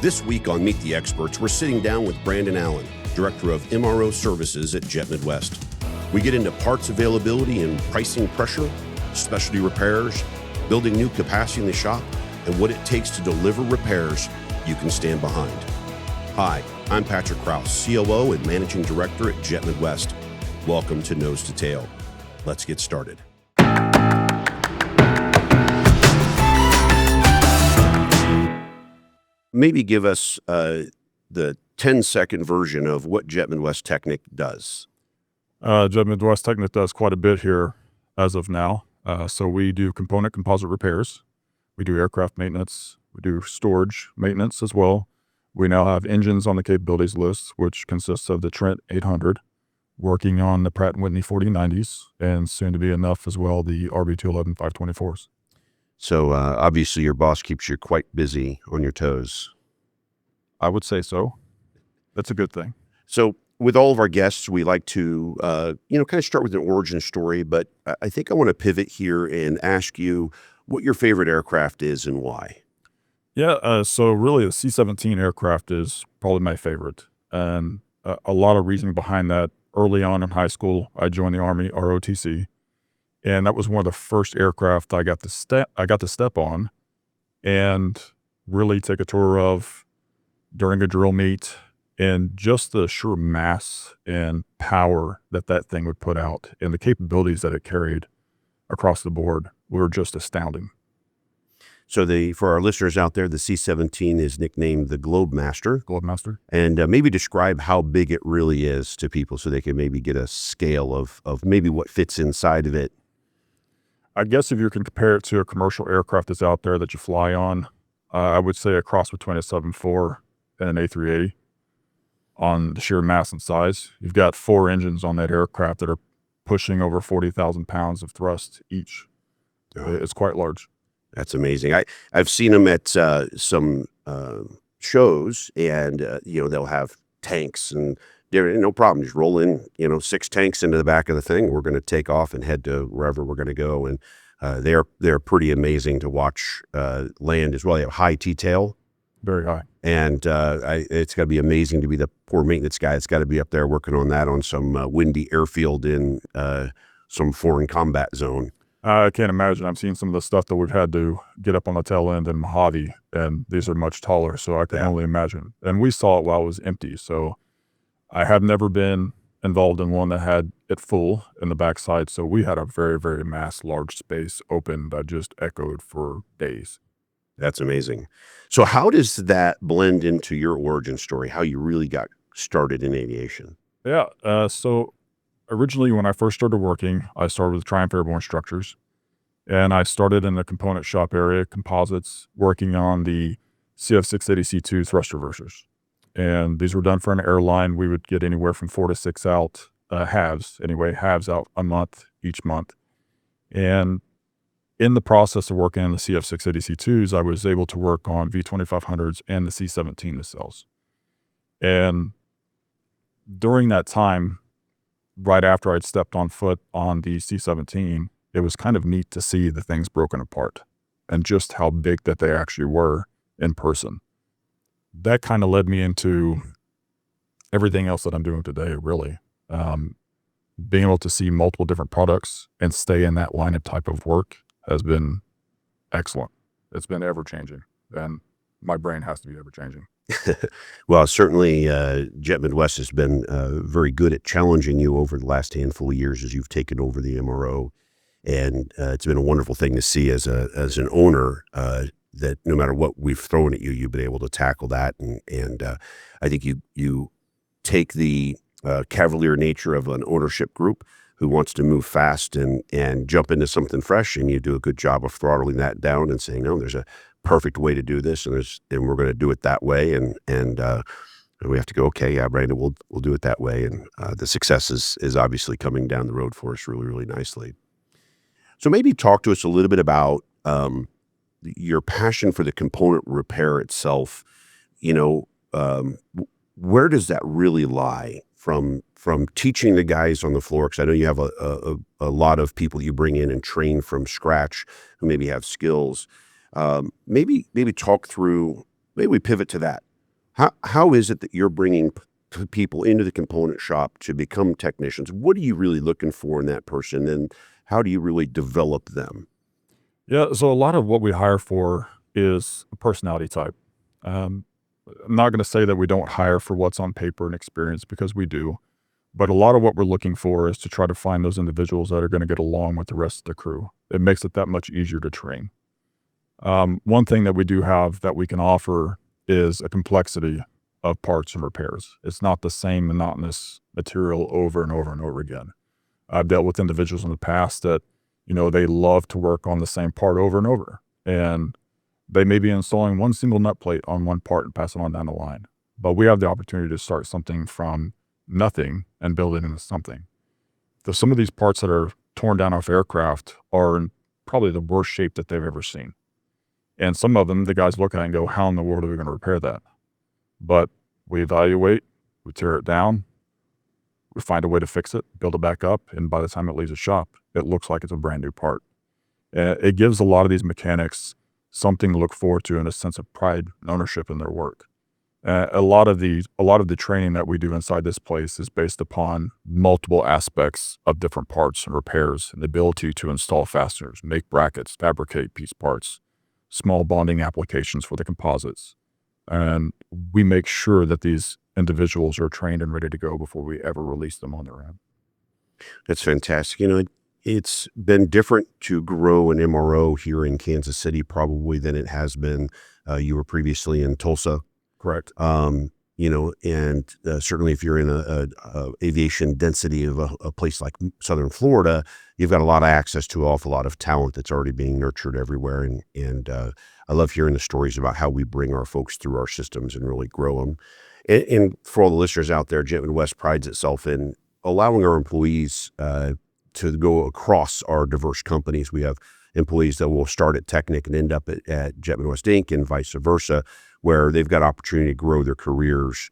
This week on Meet the Experts, we're sitting down with Brandon Allen, Director of MRO Services at Jet Midwest. We get into parts availability and pricing pressure, specialty repairs, building new capacity in the shop, and what it takes to deliver repairs you can stand behind. Hi, I'm Patrick Kraus, COO and Managing Director at Jet Midwest. Welcome to Nose to Tail. Let's get started. Maybe give us the 10-second version of what Jet Midwest Technic does. Jet Midwest Technic does quite a bit here as of now. So we do composite repairs. We do aircraft maintenance. We do storage maintenance as well. We now have engines on the capabilities list, which consists of the Trent 800, working on the Pratt and Whitney 4090s, and soon to be enough as well, the RB211 524s. So obviously your boss keeps you quite busy on your toes. I would say so. That's a good thing. So with all of our guests, we like to, kind of start with an origin story, but I think I want to pivot here and ask you what your favorite aircraft is and why. Yeah, so really the C-17 aircraft is probably my favorite. And a lot of reasoning behind that. Early on in high school, I joined the Army ROTC, and that was one of the first aircraft I got to step on and really take a tour of during a drill meet, and just the sheer mass and power that thing would put out and the capabilities that it carried across the board were just astounding. So for our listeners out there, the C-17 is nicknamed the Globemaster. Globemaster. And maybe describe how big it really is to people so they can maybe get a scale of maybe what fits inside of it. I guess if you can compare it to a commercial aircraft that's out there that you fly on, I would say a cross between a 7.4 and an A380 on the sheer mass and size. You've got 4 engines on that aircraft that are pushing over 40,000 pounds of thrust each. It's quite large. That's amazing. I've seen them at some shows, and they'll have tanks, and they're no problem. Just roll in 6 tanks into the back of the thing. We're going to take off and head to wherever we're going to go, and they're pretty amazing to watch land as well. They have high T-tail, very high, and it's got to be amazing to be the poor maintenance guy that's got to be up there working on that on some windy airfield in some foreign combat zone. I can't imagine. I've seen some of the stuff that we've had to get up on the tail end in Mojave, and these are much taller, so I can only imagine. And we saw it while it was empty, so I have never been involved in one that had it full in the backside, so we had a very, very large space open that just echoed for days. That's amazing. So how does that blend into your origin story, how you really got started in aviation? Yeah, so originally, when I first started working, I started with Triumph Airborne Structures, and I started in the component shop area, composites, working on the CF680C2 thrust reversers. And these were done for an airline. We would get anywhere from 4 to 6 out, halves out a month each month. And in the process of working on the CF680C2s, I was able to work on V2500s and the C-17 nacelles. And during that time, right after I'd stepped on foot on the C-17, it was kind of neat to see the things broken apart and just how big that they actually were in person. That kind of led me into everything else that I'm doing today, really. Being able to see multiple different products and stay in that line of type of work has been excellent. It's been ever-changing, and my brain has to be ever-changing. Well, certainly Jet Midwest has been very good at challenging you over the last handful of years as you've taken over the MRO. And it's been a wonderful thing to see as an owner that no matter what we've thrown at you, you've been able to tackle that. And I think you take the cavalier nature of an ownership group who wants to move fast and jump into something fresh, and you do a good job of throttling that down and saying, no, there's a perfect way to do this, and we're going to do it that way, and we have to go, okay, yeah, Brandon, we'll do it that way, and the success is obviously coming down the road for us really, really nicely. So maybe talk to us a little bit about your passion for the component repair itself. Where does that really lie from teaching the guys on the floor? Because I know you have a lot of people you bring in and train from scratch who maybe have skills. Maybe talk through, maybe we pivot to that. How is it that you're bringing people into the component shop to become technicians? What are you really looking for in that person, and how do you really develop them? Yeah, so a lot of what we hire for is a personality type. Um, I'm not going to say that we don't hire for what's on paper and experience because we do, but a lot of what we're looking for is to try to find those individuals that are going to get along with the rest of the crew. It makes it that much easier to train. One thing that we do have that we can offer is a complexity of parts and repairs. It's not the same monotonous material over and over and over again. I've dealt with individuals in the past that, they love to work on the same part over and over. And they may be installing one single nut plate on one part and pass it on down the line. But we have the opportunity to start something from nothing and build it into something. Some of these parts that are torn down off aircraft are in probably the worst shape that they've ever seen. And some of them, the guys look at and go, how in the world are we going to repair that? But we evaluate, we tear it down, we find a way to fix it, build it back up, and by the time it leaves the shop, it looks like it's a brand new part. It gives a lot of these mechanics something to look forward to and a sense of pride and ownership in their work. A lot of the training that we do inside this place is based upon multiple aspects of different parts and repairs and the ability to install fasteners, make brackets, fabricate piece parts, small bonding applications for the composites. And we make sure that these individuals are trained and ready to go before we ever release them on their own. That's fantastic. It's been different to grow an MRO here in Kansas City probably than it has been. You were previously in Tulsa. Correct. And certainly if you're in a aviation density of a place like Southern Florida, you've got a lot of access to an awful lot of talent that's already being nurtured everywhere. And I love hearing the stories about how we bring our folks through our systems and really grow them. And for all the listeners out there, Jet Midwest prides itself in allowing our employees to go across our diverse companies. We have employees that will start at Technic and end up at Jet Midwest Inc. and vice versa, where they've got opportunity to grow their careers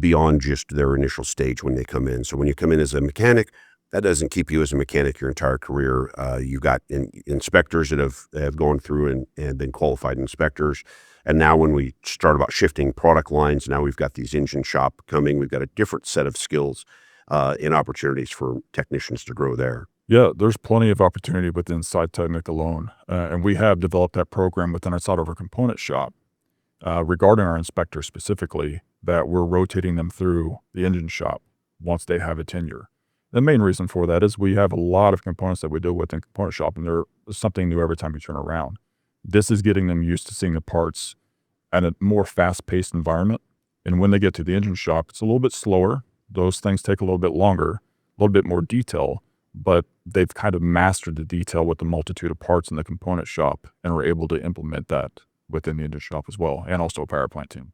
beyond just their initial stage when they come in. So when you come in as a mechanic, that doesn't keep you as a mechanic your entire career. You got inspectors that have gone through and been qualified inspectors. And now when we start about shifting product lines, now we've got these engine shop coming. We've got a different set of skills and opportunities for technicians to grow there. Yeah, there's plenty of opportunity within Side Technic alone. And we have developed that program within our side of our component shop regarding our inspectors specifically, that we're rotating them through the engine shop once they have a tenure. The main reason for that is we have a lot of components that we deal with in component shop, and there's something new every time you turn around. This is getting them used to seeing the parts at a more fast-paced environment. And when they get to the engine shop, it's a little bit slower. Those things take a little bit longer, a little bit more detail, but they've kind of mastered the detail with the multitude of parts in the component shop and are able to implement that within the engine shop as well, and also a power plant team.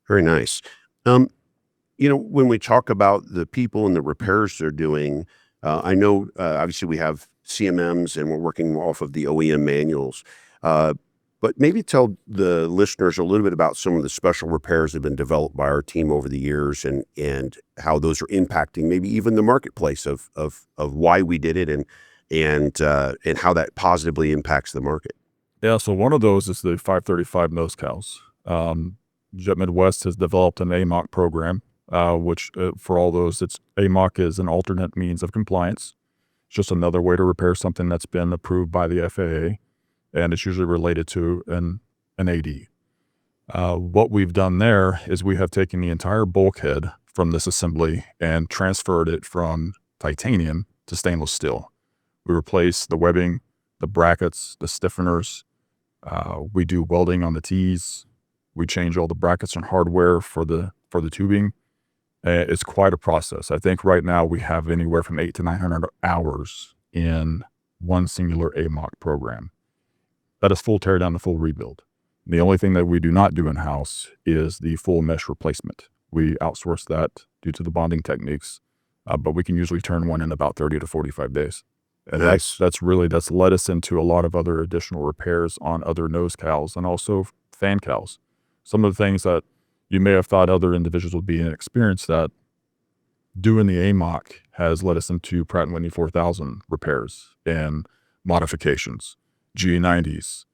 Very nice. When we talk about the people and the repairs they're doing, I know obviously we have CMMs and we're working off of the OEM manuals. But maybe tell the listeners a little bit about some of the special repairs that have been developed by our team over the years and how those are impacting maybe even the marketplace of why we did it and how that positively impacts the market. Yeah, so one of those is the 535 nose cows. Jet Midwest has developed an AMOC program, which for all those, AMOC is an alternate means of compliance. It's just another way to repair something that's been approved by the FAA, and it's usually related to an AD. What we've done there is we have taken the entire bulkhead from this assembly and transferred it from titanium to stainless steel. We replace the webbing, the brackets, the stiffeners. We do welding on the T's. We change all the brackets and hardware for the tubing. It's quite a process. I think right now we have anywhere from 800 to 900 hours in one singular AMOC program. That is full teardown and full rebuild. The only thing that we do not do in-house is the full mesh replacement. We outsource that due to the bonding techniques, but we can usually turn one in about 30 to 45 days. And Nice. that's led us into a lot of other additional repairs on other nose cows and also fan cows. Some of the things that you may have thought other individuals would be inexperienced at, doing the AMOC has led us into Pratt & Whitney 4000 repairs and modifications, G90s.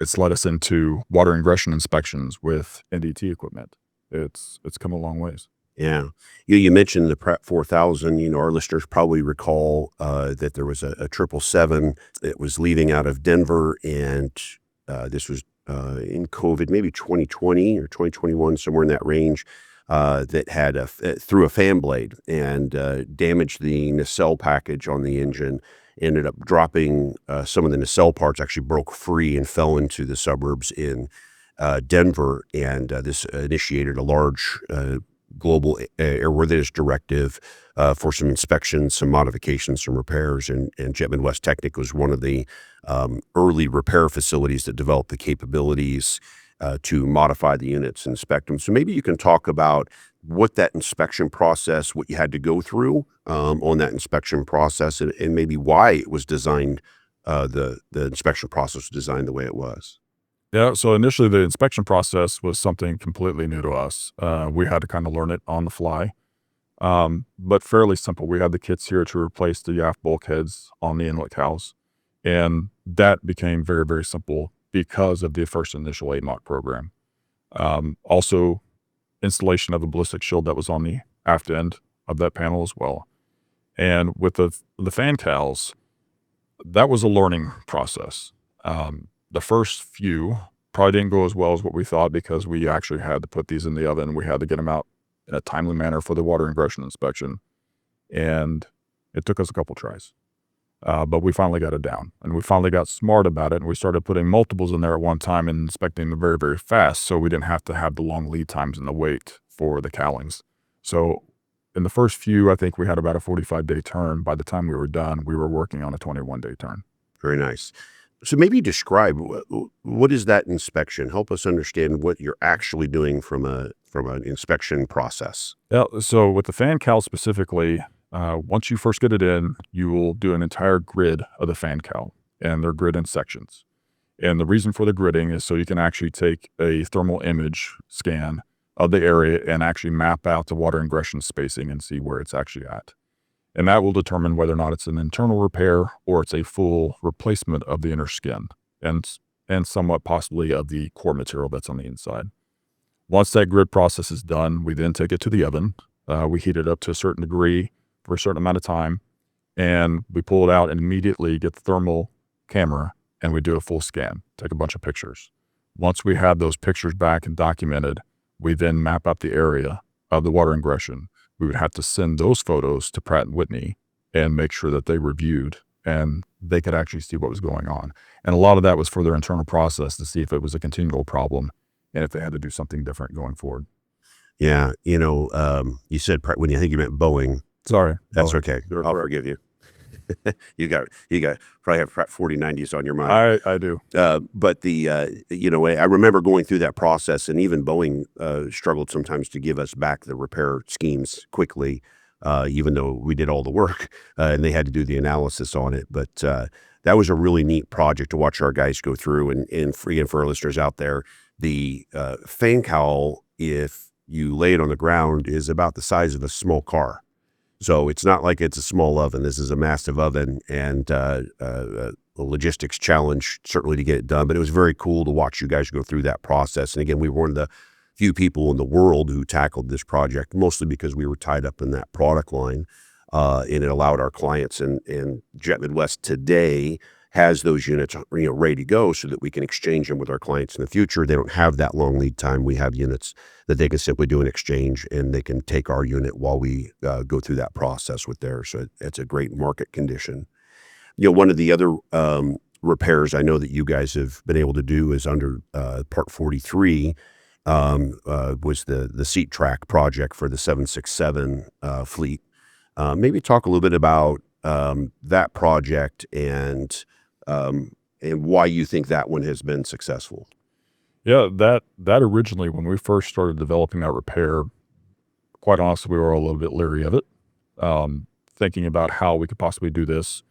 it's led us into water ingression inspections with NDT equipment. It's come a long ways. Yeah. You mentioned the Pratt 4000. Our listeners probably recall that there was a 777 that was leaving out of Denver, and this was in COVID, maybe 2020 or 2021, somewhere in that range, that had threw a fan blade and damaged the nacelle package on the engine. Ended up dropping some of the nacelle parts, actually broke free and fell into the suburbs in Denver, and this initiated a large global airworthiness directive for some inspections, some modifications, some repairs, and Jet Midwest Technic was one of the early repair facilities that developed the capabilities to modify the units and inspect them. So maybe you can talk about what that inspection process, what you had to go through on that inspection process, and maybe why it was designed, the inspection process was designed the way it was. Yeah, so initially the inspection process was something completely new to us. We had to kind of learn it on the fly, but fairly simple. We had the kits here to replace the aft bulkheads on the inlet cowls, and that became very, very simple because of the first initial AMOC program. Also, installation of the ballistic shield that was on the aft end of that panel as well. And with the fan cowls, that was a learning process. The first few probably didn't go as well as what we thought because we actually had to put these in the oven. We had to get them out in a timely manner for the water ingression inspection. And it took us a couple tries. But we finally got it down, and we finally got smart about it, and we started putting multiples in there at one time and inspecting them very, very fast, so we didn't have to have the long lead times and the wait for the cowlings. So in the first few, I think we had about a 45-day turn. By the time we were done, we were working on a 21-day turn. Very nice. So maybe describe what is that inspection? Help us understand what you're actually doing from an inspection process. Yeah, so with the fan cowl specifically, once you first get it in, you will do an entire grid of the fan cowl, and they're grid in sections. And the reason for the gridding is so you can actually take a thermal image scan of the area and actually map out the water ingression spacing and see where it's actually at. And that will determine whether or not it's an internal repair or it's a full replacement of the inner skin and somewhat possibly of the core material that's on the inside. Once that grid process is done, we then take it to the oven. We heat it up to a certain degree for a certain amount of time, and we pull it out and immediately get the thermal camera and we do a full scan, take a bunch of pictures. Once we have those pictures back and documented, we then map out the area of the water ingression. We would have to send those photos to Pratt and Whitney and make sure that they reviewed and they could actually see what was going on. And a lot of that was for their internal process to see if it was a continual problem and if they had to do something different going forward. Yeah, you said Pratt Whitney. I think you meant Boeing. Sorry. That's Oh, okay. you're I'll correct. forgive you. you got probably have Pratt 4090s on your mind. I do. But I remember going through that process, and even Boeing struggled sometimes to give us back the repair schemes quickly, even though we did all the work and they had to do the analysis on it. But that was a really neat project to watch our guys go through. And for our listeners out there, the fan cowl, if you lay it on the ground, is about the size of a small car. So it's not like it's a small oven. This is a massive oven, and a logistics challenge certainly to get it done. But it was very cool to watch you guys go through that process. And again, we were one of the few people in the world who tackled this project, mostly because we were tied up in that product line, and it allowed our clients. And Jet Midwest today has those units, ready to go so that we can exchange them with our clients in the future. They don't have that long lead time. We have units that they can simply do an exchange, and they can take our unit while we go through that process with theirs. So it's a great market condition. One of the other repairs I know that you guys have been able to do is under Part 43 was the seat track project for the 767 fleet. Maybe talk a little bit about that project and why you think that one has been successful. Yeah, that originally, when we first started developing that repair, quite honestly, we were a little bit leery of it, thinking about how we could possibly do this.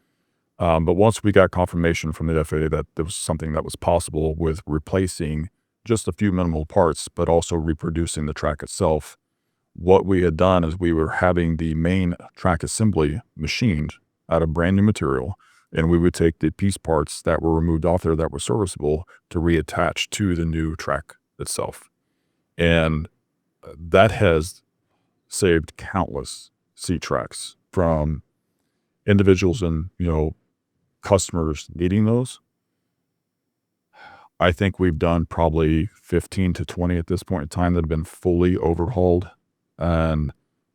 But once we got confirmation from the FAA that there was something that was possible with replacing just a few minimal parts, but also reproducing the track itself, what we had done is we were having the main track assembly machined out of brand new material. And we would take the piece parts that were removed off there that were serviceable to reattach to the new track itself. And that has saved countless seat tracks from individuals and, customers needing those. I think we've done probably 15 to 20 at this point in time that have been fully overhauled and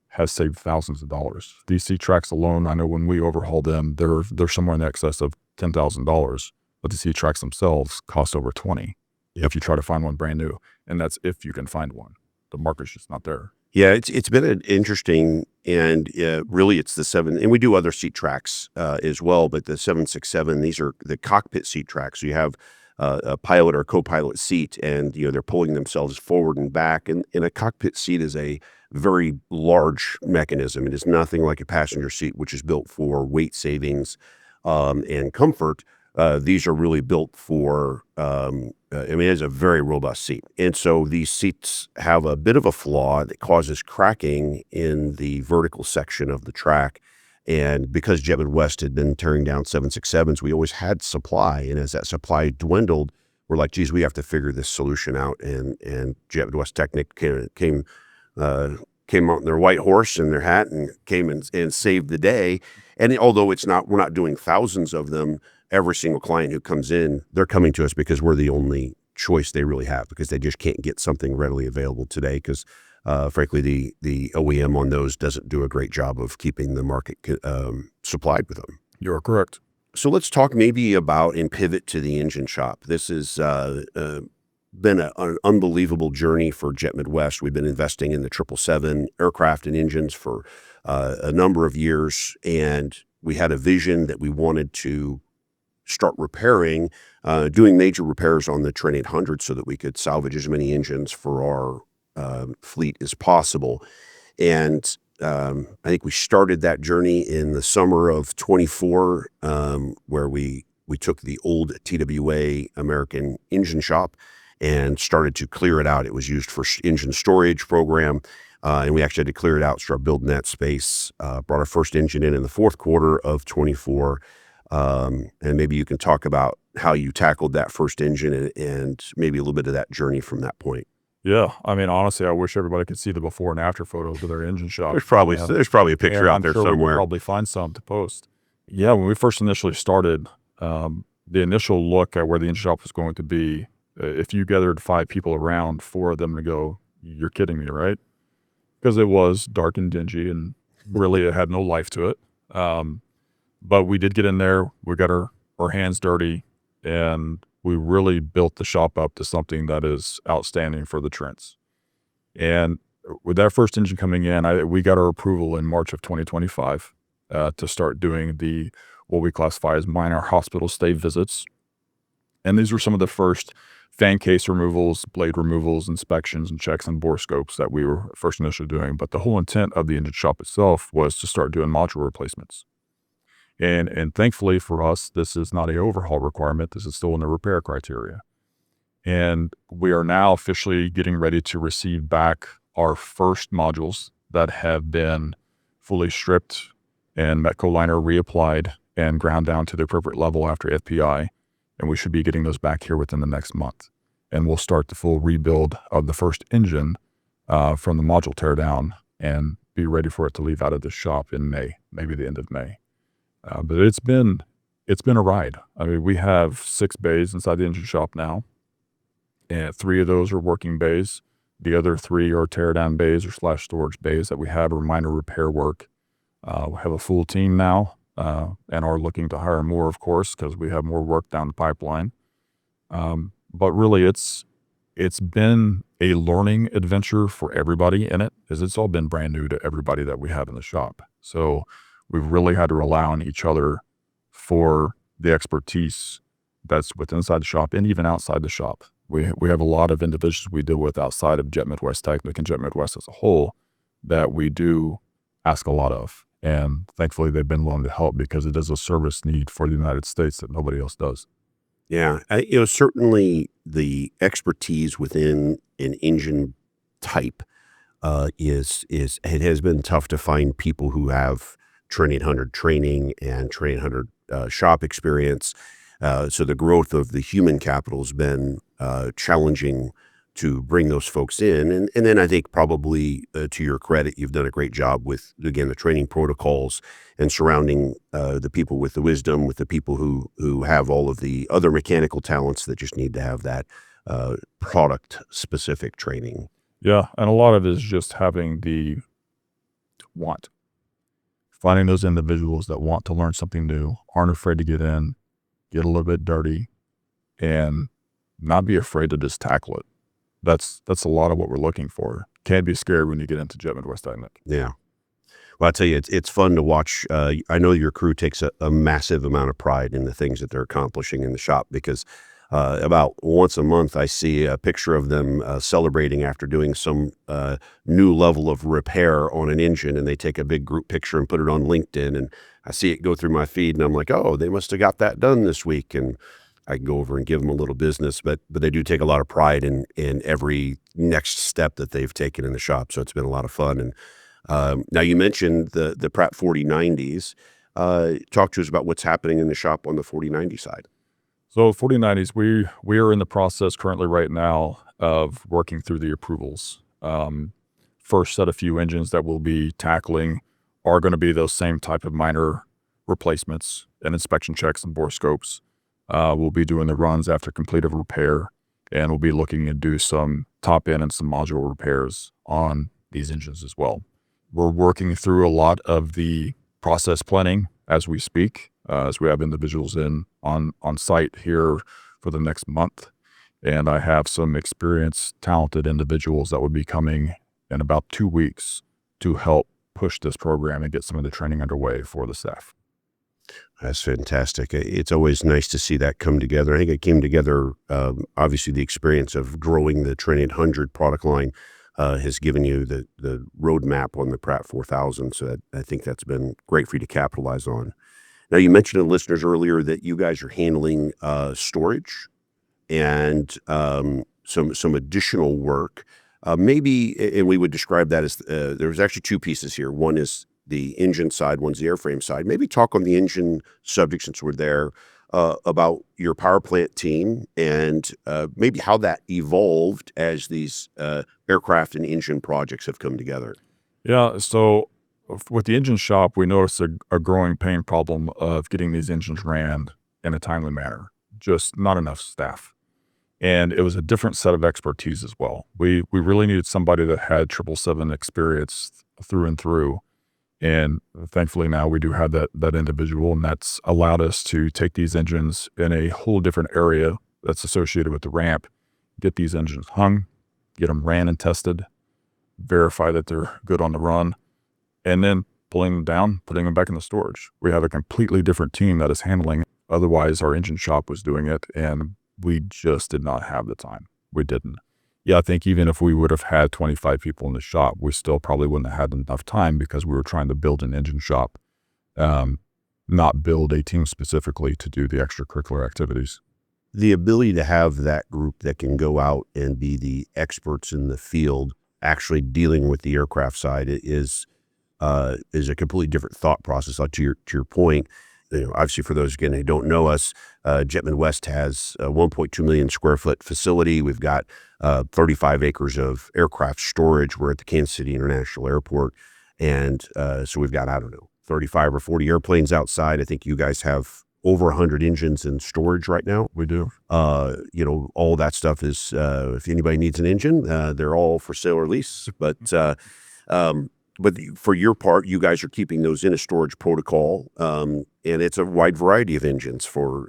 has saved thousands of dollars. These seat tracks alone, I know when we overhaul them, they're somewhere in excess of $10,000, but the seat tracks themselves cost over 20 if you try to find one brand new. And that's if you can find one. The market's just not there. Yeah, it's been an interesting, and really it's the seven, and we do other seat tracks as well, but the 767, these are the cockpit seat tracks. So you have a pilot or co-pilot seat, and they're pulling themselves forward and back. And a cockpit seat is a very large mechanism. It is nothing like a passenger seat, which is built for weight savings and comfort. These are really built for, it's a very robust seat. And so these seats have a bit of a flaw that causes cracking in the vertical section of the track. And because Jet Midwest had been tearing down 767s, we always had supply. And as that supply dwindled, we're like, geez, we have to figure this solution out. And Jet Midwest Technic came out in their white horse and their hat and came and saved the day. And although we're not doing thousands of them, every single client who comes in, they're coming to us because we're the only choice they really have, because they just can't get something readily available today. Because frankly, the OEM on those doesn't do a great job of keeping the market supplied with them. You're correct. So let's talk maybe about and pivot to the engine shop. This has been an unbelievable journey for Jet Midwest. We've been investing in the 777 aircraft and engines for a number of years, and we had a vision that we wanted to start repairing, doing major repairs on the Trent 800 so that we could salvage as many engines for our fleet as possible. And I think we started that journey in the summer of 24, where we took the old TWA American engine shop and started to clear it out. It was used for engine storage program, and we actually had to clear it out, start building that space. Brought our first engine in the fourth quarter of 24. And maybe you can talk about how you tackled that first engine and maybe a little bit of that journey from that point. Yeah. Honestly, I wish everybody could see the before and after photos of their engine shop. There's probably a picture out there I'm sure somewhere. We'll probably find some to post. Yeah. When we first initially started, the initial look at where the engine shop was going to be, if you gathered 5 people around, 4 of them to go, you're kidding me, right? Because it was dark and dingy and really it had no life to it. But we did get in there, we got our hands dirty, and we really built the shop up to something that is outstanding for the Trents. And with that first engine coming in, we got our approval in March of 2025 to start doing what we classify as minor hospital stay visits. And these were some of the first fan case removals, blade removals, inspections, and checks and bore scopes that we were first initially doing. But the whole intent of the engine shop itself was to start doing module replacements. And thankfully for us, this is not an overhaul requirement. This is still in the repair criteria. And we are now officially getting ready to receive back our first modules that have been fully stripped and Metco liner reapplied and ground down to the appropriate level after FPI. And we should be getting those back here within the next month. And we'll start the full rebuild of the first engine from the module teardown and be ready for it to leave out of the shop in May, maybe the end of May. But it's been a ride. We have 6 bays inside the engine shop now, and 3 of those are working bays. The other 3 are teardown bays or /storage bays that we have or minor repair work. We have a full team now, and are looking to hire more, of course, because we have more work down the pipeline. But really, it's been a learning adventure for everybody in it, as it's all been brand new to everybody that we have in the shop. So we've really had to rely on each other for the expertise that's within inside the shop and even outside the shop. We have a lot of individuals we deal with outside of Jet Midwest Technic and Jet Midwest as a whole that we do ask a lot of. And thankfully, they've been willing to help because it is a service need for the United States that nobody else does. Yeah, certainly the expertise within an engine type it has been tough to find people who have Trent 800 training and Trent 800 shop experience. So the growth of the human capital has been challenging to bring those folks in. And then I think probably to your credit, you've done a great job with, again, the training protocols and surrounding the people with the wisdom, with the people who have all of the other mechanical talents that just need to have that product-specific training. Yeah, and a lot of it is just having the want. Finding those individuals that want to learn something new, aren't afraid to get in, get a little bit dirty, and not be afraid to just tackle it. That's a lot of what we're looking for. Can't be scared when you get into Jet Midwest Technic. Yeah. Well, I tell you, it's fun to watch. I know your crew takes a massive amount of pride in the things that they're accomplishing in the shop because about once a month I see a picture of them celebrating after doing some new level of repair on an engine, and they take a big group picture and put it on LinkedIn, and I see it go through my feed, and I'm like, oh, they must have got that done this week, and I can go over and give them a little business, but they do take a lot of pride in every next step that they've taken in the shop. So it's been a lot of fun. And now you mentioned the Pratt 4090s. Talk to us about what's happening in the shop on the 4090 side. So 4090s, we are in the process currently right now of working through the approvals. First set of few engines that we'll be tackling are going to be those same type of minor replacements and inspection checks and bore scopes. We'll be doing the runs after completed repair, and we'll be looking to do some top end and some module repairs on these engines as well. We're working through a lot of the process planning as we speak, as we have individuals on site here for the next month. And I have some experienced, talented individuals that would be coming in about 2 weeks to help push this program and get some of the training underway for the staff. That's fantastic. It's always nice to see that come together. I think it came together, obviously the experience of growing the Trent 800 product line has given you the roadmap on the Pratt 4000. So I think that's been great for you to capitalize on. Now, you mentioned to the listeners earlier that you guys are handling storage and some additional work. Maybe, and we would describe that as, there's actually two pieces here. One is the engine side, one's the airframe side. Maybe talk on the engine subject since we're there, about your power plant team and maybe how that evolved as these aircraft and engine projects have come together. Yeah, so with the engine shop, we noticed a growing pain problem of getting these engines ran in a timely manner, just not enough staff. And it was a different set of expertise as well. We really needed somebody that had 777 experience through and through. And thankfully now we do have that individual, and that's allowed us to take these engines in a whole different area that's associated with the ramp, get these engines hung, get them ran and tested, verify that they're good on the run, and then pulling them down, putting them back in the storage. We have a completely different team that is handling it. Otherwise, our engine shop was doing it, and we just did not have the time. We didn't. Yeah, I think even if we would have had 25 people in the shop, we still probably wouldn't have had enough time because we were trying to build an engine shop, not build a team specifically to do the extracurricular activities. The ability to have that group that can go out and be the experts in the field actually dealing with the aircraft side is a completely different thought process. To your point, obviously for those again who don't know us, Jet Midwest has a 1.2 million square foot facility. We've got 35 acres of aircraft storage. We're at the Kansas City International Airport, and so we've got, I don't know, 35 or 40 airplanes outside. I think you guys have over 100 engines in storage right now. We do. All that stuff is, if anybody needs an engine, they're all for sale or lease. But for your part, you guys are keeping those in a storage protocol, and it's a wide variety of engines for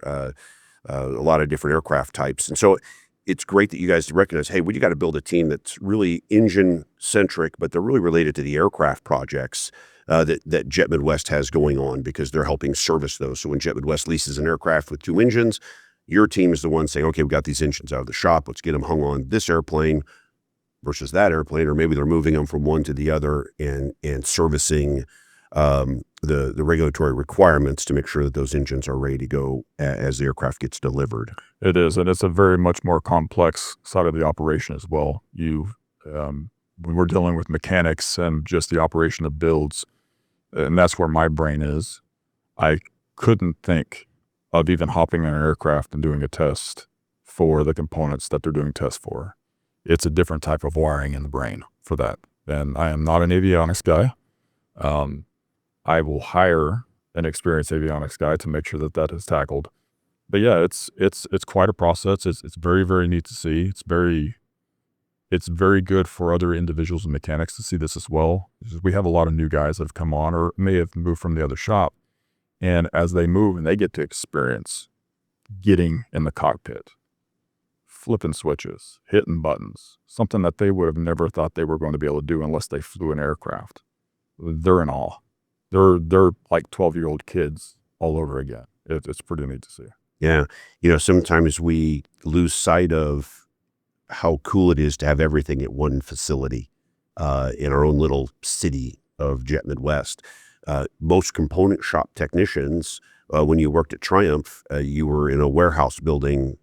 a lot of different aircraft types. And so it's great that you guys recognize, hey, we got to build a team that's really engine-centric, but they're really related to the aircraft projects that Jet Midwest has going on because they're helping service those. So when Jet Midwest leases an aircraft with 2 engines, your team is the one saying, okay, we got these engines out of the shop. Let's get them hung on this airplane versus that airplane, or maybe they're moving them from one to the other and servicing the regulatory requirements to make sure that those engines are ready to go as the aircraft gets delivered. It is, and it's a very much more complex side of the operation as well. When we're dealing with mechanics and just the operation of builds, and that's where my brain is, I couldn't think of even hopping in an aircraft and doing a test for the components that they're doing tests for. It's a different type of wiring in the brain for that. And I am not an avionics guy. I will hire an experienced avionics guy to make sure that that is tackled. But yeah, it's quite a process. It's very, very neat to see. It's very good for other individuals and mechanics to see this as well. We have a lot of new guys that have come on or may have moved from the other shop. And as they move and they get to experience getting in the cockpit, flipping switches, hitting buttons, something that they would have never thought they were going to be able to do unless they flew an aircraft. They're in awe. They're like 12-year-old kids all over again. It's pretty neat to see. Yeah. Sometimes we lose sight of how cool it is to have everything at one facility in our own little city of Jet Midwest. Most component shop technicians, when you worked at Triumph, you were in a warehouse building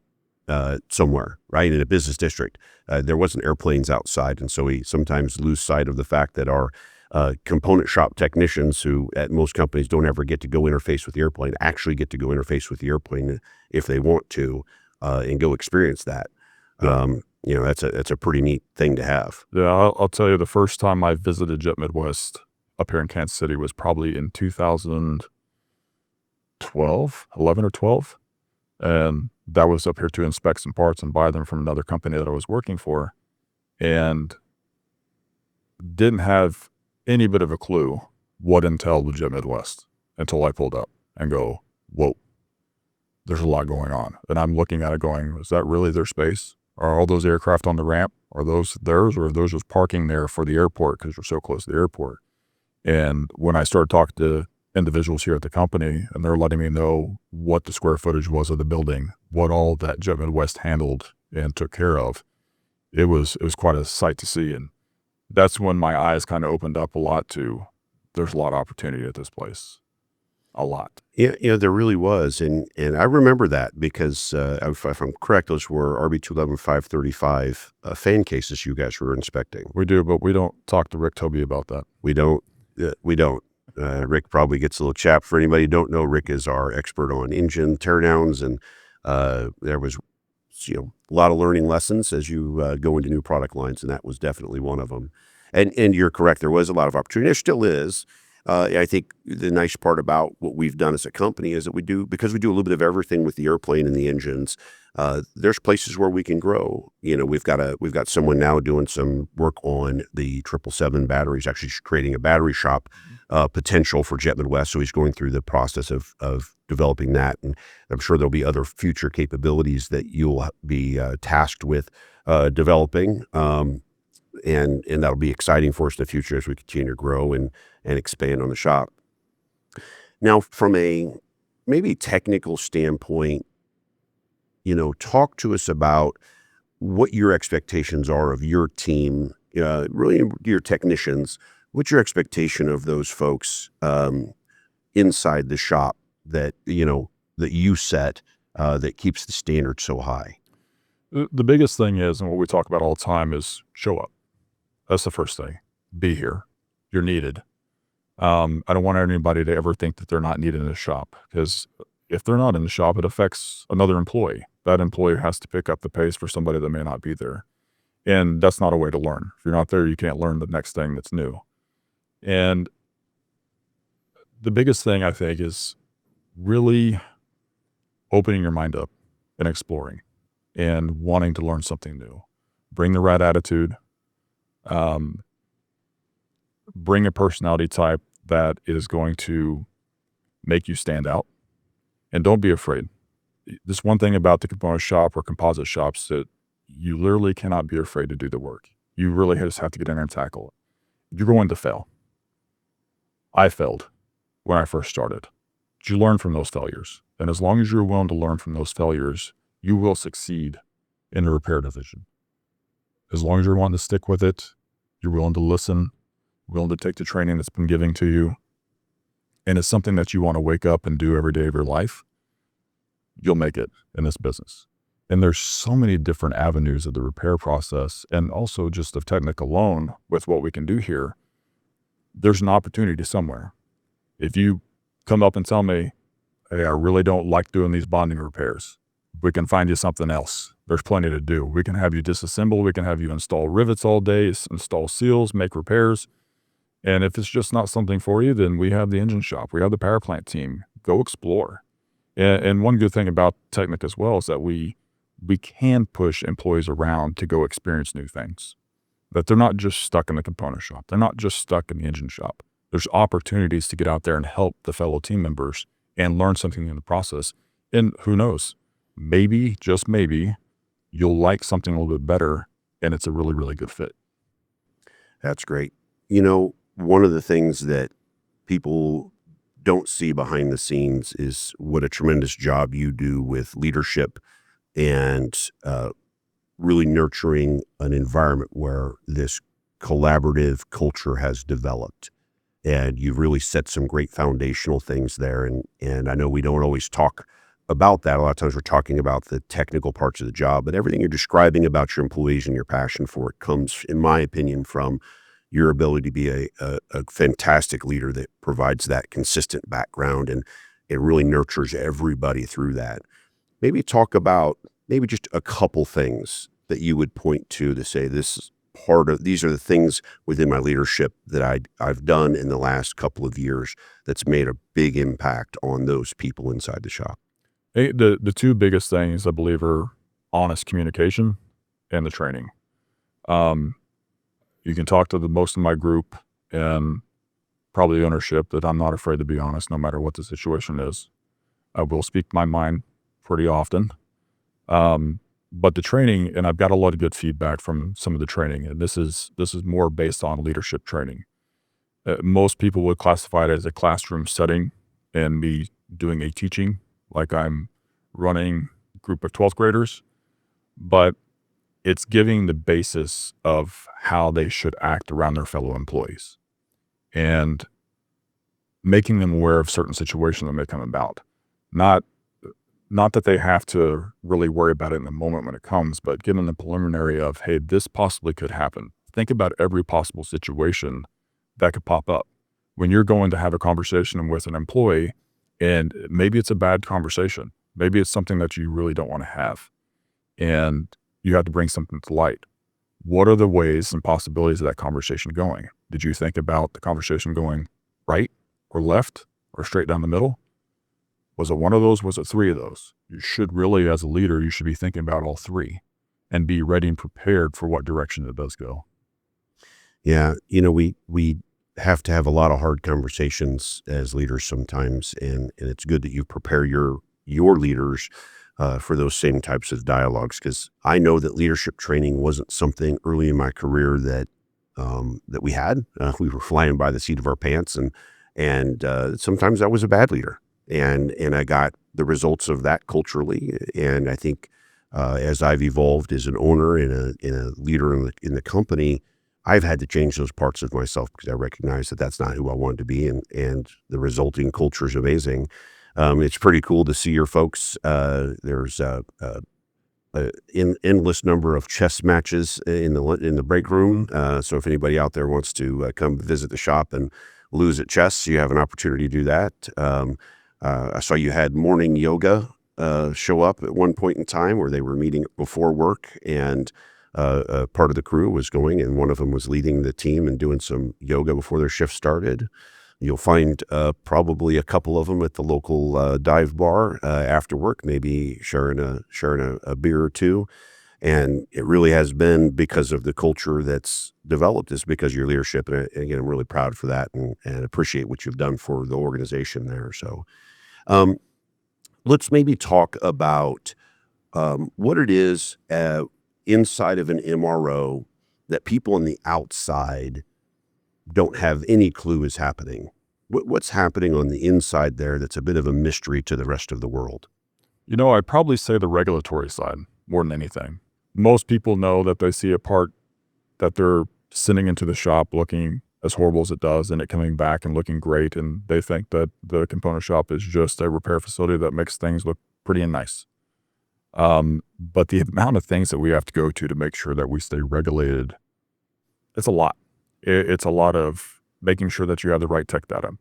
somewhere, right, in a business district. There wasn't airplanes outside, and so we sometimes lose sight of the fact that our component shop technicians, who at most companies don't ever get to go interface with the airplane, actually get to go interface with the airplane if they want to, and go experience that. Yeah. That's a pretty neat thing to have. Yeah, I'll tell you, the first time I visited Jet Midwest up here in Kansas City was probably in 2012, 11 or 12. And that was up here to inspect some parts and buy them from another company that I was working for, and didn't have any bit of a clue what entailed with Jet Midwest until I pulled up and go, whoa, there's a lot going on. And I'm looking at it going, is that really their space? Are all those aircraft on the ramp? Are those theirs, or are those just parking there for the airport because you're so close to the airport? And when I started talking to individuals here at the company, and they're letting me know what the square footage was of the building, what all that Jet Midwest handled and took care of, it was quite a sight to see. And that's when my eyes kind of opened up a lot to, there's a lot of opportunity at this place. A lot. Yeah, there really was. And I remember that because, if I'm correct, those were RB211 535 fan cases you guys were inspecting. We do, but we don't talk to Rick Toby about that. We don't. Rick probably gets a little chapped. For anybody who don't know, Rick is our expert on engine teardowns, and there was a lot of learning lessons as you go into new product lines, and that was definitely one of them. And you're correct, there was a lot of opportunity. There still is. I think the nice part about what we've done as a company is that because we do a little bit of everything with the airplane and the engines, there's places where we can grow. We've got someone now doing some work on the 777 batteries, actually creating a battery shop potential for Jet Midwest. So he's going through the process of developing that. And I'm sure there'll be other future capabilities that you'll be tasked with developing. And that'll be exciting for us in the future as we continue to grow and expand on the shop. Now, from a maybe technical standpoint, talk to us about what your expectations are of your team, really your technicians. What's your expectation of those folks inside the shop that you set that keeps the standard so high? The biggest thing is, and what we talk about all the time, is show up. That's the first thing. Be here. You're needed. I don't want anybody to ever think that they're not needed in the shop, because if they're not in the shop, it affects another employee. That employee has to pick up the pace for somebody that may not be there. And that's not a way to learn. If you're not there, you can't learn the next thing that's new. And the biggest thing, I think, is really opening your mind up and exploring and wanting to learn something new. Bring the right attitude. Bring a personality type that is going to make you stand out, and don't be afraid. This one thing about the component shop or composite shops, that you literally cannot be afraid to do the work. You really just have to get in there and tackle it. You're going to fail. I failed when I first started. But you learn from those failures. And as long as you're willing to learn from those failures, you will succeed in the repair division. As long as you're wanting to stick with it, you're willing to listen, willing to take the training that's been given to you, and it's something that you want to wake up and do every day of your life, you'll make it in this business. And there's so many different avenues of the repair process, and also just of Technic alone with what we can do here. There's an opportunity somewhere. If you come up and tell me, hey, I really don't like doing these bonding repairs. We can find you something else. There's plenty to do. We can have you disassemble. We can have you install rivets all day, install seals, make repairs. And if it's just not something for you, then we have the engine shop. We have the power plant team. Go explore. And one good thing about Technic as well is that we can push employees around to go experience new things. That they're not just stuck in the component shop. They're not just stuck in the engine shop. There's opportunities to get out there and help the fellow team members and learn something in the process. And who knows, maybe, just maybe, you'll like something a little bit better and it's a really, really good fit. That's great. You know, one of the things that people don't see behind the scenes is what a tremendous job you do with leadership and really nurturing an environment where this collaborative culture has developed. And you've really set some great foundational things there. And I know we don't always talk about that. A lot of times we're talking about the technical parts of the job, but everything you're describing about your employees and your passion for it comes, in my opinion, from your ability to be a fantastic leader that provides that consistent background, and it really nurtures everybody through that. Maybe talk about maybe just a couple things that you would point to say this is these are the things within my leadership that I've done in the last couple of years that's made a big impact on those people inside the shop. The two biggest things I believe are honest communication and the training. You can talk to most of my group and probably ownership that I'm not afraid to be honest, no matter what the situation is. I will speak my mind pretty often. But the training, and I've got a lot of good feedback from some of the training, and this is more based on leadership training. Most people would classify it as a classroom setting and me doing a teaching, like I'm running a group of 12th graders, but it's giving the basis of how they should act around their fellow employees and making them aware of certain situations that may come about. Not that they have to really worry about it in the moment when it comes, but giving the preliminary of, hey, this possibly could happen. Think about every possible situation that could pop up. When you're going to have a conversation with an employee, and maybe it's a bad conversation, maybe it's something that you really don't want to have, and you have to bring something to light. What are the ways and possibilities of that conversation going? Did you think about the conversation going right or left or straight down the middle? Was it one of those? Was it three of those? You should really, as a leader, you should be thinking about all three and be ready and prepared for what direction it does go. Yeah. You know, we have to have a lot of hard conversations as leaders sometimes. And it's good that you prepare your leaders for those same types of dialogues. Cause I know that leadership training wasn't something early in my career that we had. We were flying by the seat of our pants, and sometimes I was a bad leader. And I got the results of that culturally. And I think as I've evolved as an owner and a leader in the company, I've had to change those parts of myself because I recognize that that's not who I wanted to be. And the resulting culture is amazing. It's pretty cool to see your folks. There's endless number of chess matches in the break room. So if anybody out there wants to come visit the shop and lose at chess, you have an opportunity to do that. I saw you had morning yoga show up at one point in time where they were meeting before work, and part of the crew was going, and one of them was leading the team and doing some yoga before their shift started. You'll find probably a couple of them at the local dive bar after work, maybe sharing a beer or two. And it really has been because of the culture that's developed. It's because of your leadership. And again, I'm really proud for that and appreciate what you've done for the organization there. So let's maybe talk about what it is inside of an MRO that people on the outside don't have any clue is happening. What's happening on the inside there that's a bit of a mystery to the rest of the world? You know, I'd probably say the regulatory side more than anything. Most people know that they see a part that they're sending into the shop looking as horrible as it does and it coming back and looking great, and they think that the component shop is just a repair facility that makes things look pretty and nice. But the amount of things that we have to go to make sure that we stay regulated, it's a lot. It's a lot of making sure that you have the right tech data,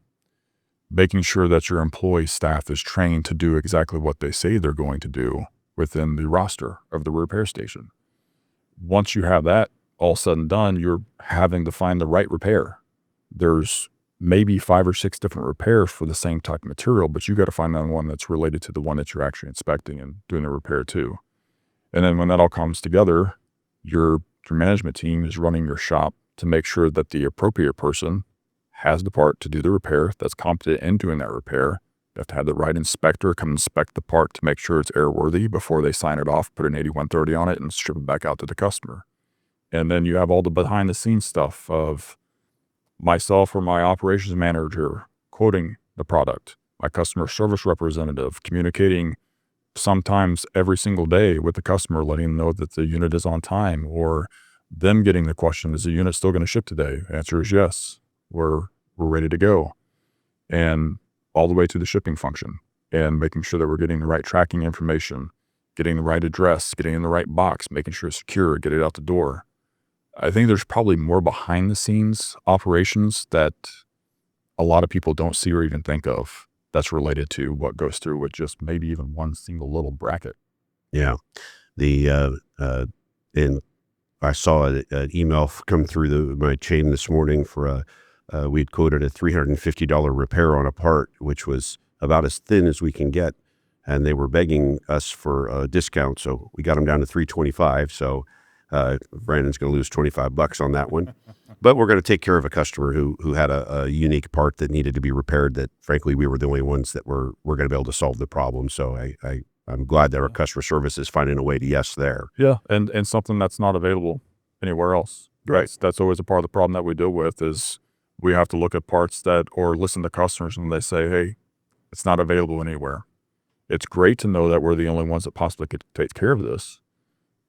making sure that your employee staff is trained to do exactly what they say they're going to do within the roster of the repair station. Once you have that all said and done, you're having to find the right repair. There's maybe 5 or 6 different repairs for the same type of material, but you got to find that one that's related to the one that you're actually inspecting and doing the repair to. And then when that all comes together, your management team is running your shop to make sure that the appropriate person has the part to do the repair, that's competent in doing that repair. You have to have the right inspector come inspect the part to make sure it's airworthy before they sign it off, put an 8130 on it, and strip it back out to the customer. And then you have all the behind-the-scenes stuff of myself or my operations manager quoting the product, my customer service representative communicating sometimes every single day with the customer, letting them know that the unit is on time, or them getting the question, is the unit still going to ship today? Answer is yes. We're ready to go. And all the way to the shipping function and making sure that we're getting the right tracking information, getting the right address, getting in the right box, making sure it's secure, get it out the door. I think there's probably more behind the scenes operations that a lot of people don't see or even think of that's related to what goes through with just maybe even one single little bracket. Yeah. And I saw an email come through my chain this morning for we'd quoted a $350 repair on a part, which was about as thin as we can get. And they were begging us for a discount. So we got them down to $325. So Brandon's going to lose $25 on that one, but we're going to take care of a customer who had a unique part that needed to be repaired that frankly, we were the only ones that were going to be able to solve the problem. So I'm glad that our customer service is finding a way to yes there. Yeah. And something that's not available anywhere else. Right. That's always a part of the problem that we deal with is we have to look at parts that, or listen to customers when they say, hey, it's not available anywhere. It's great to know that we're the only ones that possibly could take care of this